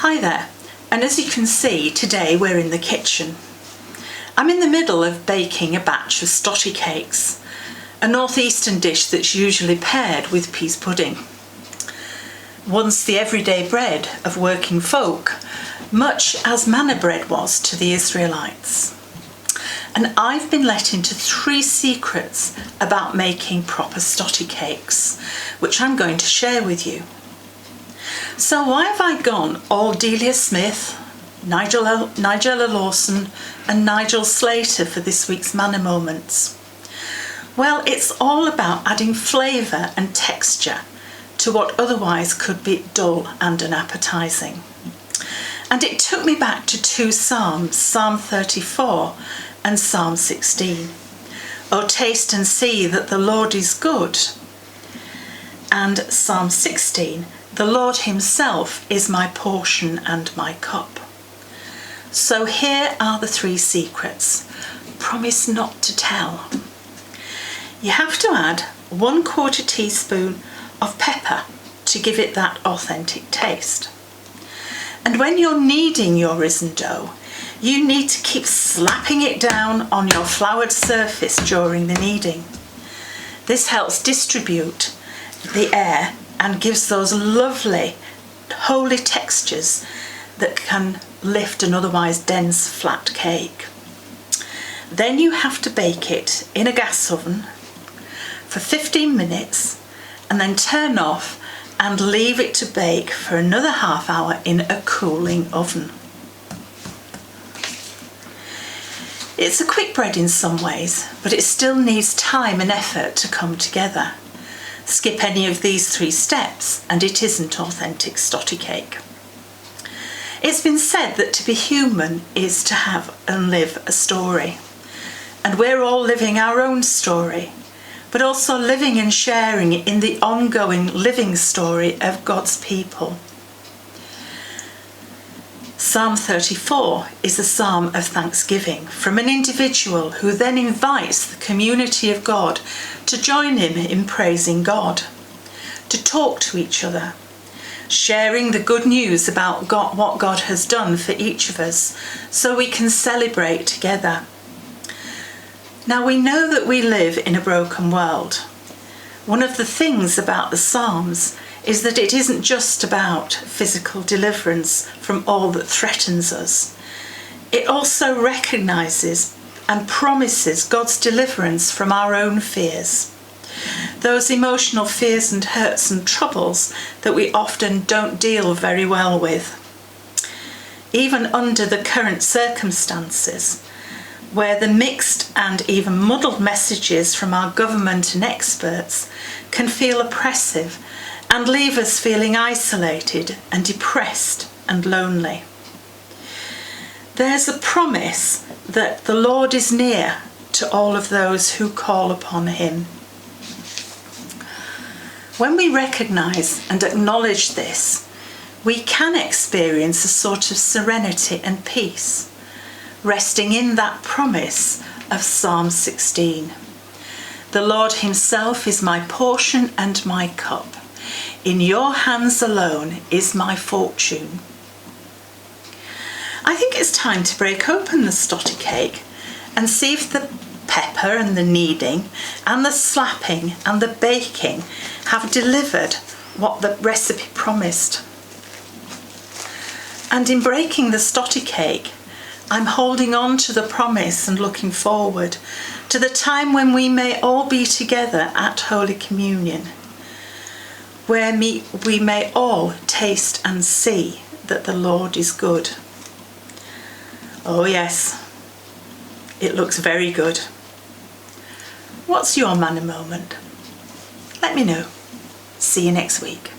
Hi there, and as you can see, today we're in the kitchen. I'm in the middle of baking a batch of stotty cakes, a northeastern dish that's usually paired with peas pudding. Once the everyday bread of working folk, much as manna bread was to the Israelites. And I've been let into 3 secrets about making proper stotty cakes, which I'm going to share with you. So why have I gone all Delia Smith, Nigella Lawson and Nigel Slater for this week's Manna Moments? Well, it's all about adding flavour and texture to what otherwise could be dull and unappetising. And it took me back to 2 Psalms, Psalm 34 and Psalm 16. Oh, taste and see that the Lord is good. And Psalm 16, the Lord himself is my portion and my cup. So here are the 3 secrets. Promise not to tell. You have to add 1/4 teaspoon of pepper to give it that authentic taste. And when you're kneading your risen dough, you need to keep slapping it down on your floured surface during the kneading. This helps distribute the air and gives those lovely, holy textures that can lift an otherwise dense, flat cake. Then you have to bake it in a gas oven for 15 minutes and then turn off and leave it to bake for another half hour in a cooling oven. It's a quick bread in some ways, but it still needs time and effort to come together. Skip any of these 3 steps and it isn't authentic stotty cake. It's been said that to be human is to have and live a story. And we're all living our own story, but also living and sharing in the ongoing living story of God's people. Psalm 34 is a psalm of thanksgiving from an individual who then invites the community of God to join him in praising God, to talk to each other, sharing the good news about God, what God has done for each of us, so we can celebrate together. Now we know that we live in a broken world. One of the things about the Psalms is that it isn't just about physical deliverance from all that threatens us. It also recognises and promises God's deliverance from our own fears. Those emotional fears and hurts and troubles that we often don't deal very well with. Even under the current circumstances, where the mixed and even muddled messages from our government and experts can feel oppressive and leave us feeling isolated and depressed and lonely. There's a promise that the Lord is near to all of those who call upon him. When we recognise and acknowledge this, we can experience a sort of serenity and peace, resting in that promise of Psalm 16. The Lord himself is my portion and my cup. In your hands alone is my fortune. I think it's time to break open the stotty cake and see if the pepper and the kneading and the slapping and the baking have delivered what the recipe promised. And in breaking the stotty cake, I'm holding on to the promise and looking forward to the time when we may all be together at Holy Communion, where we may all taste and see that the Lord is good. Oh yes, it looks very good. What's your manna moment? Let me know. See you next week.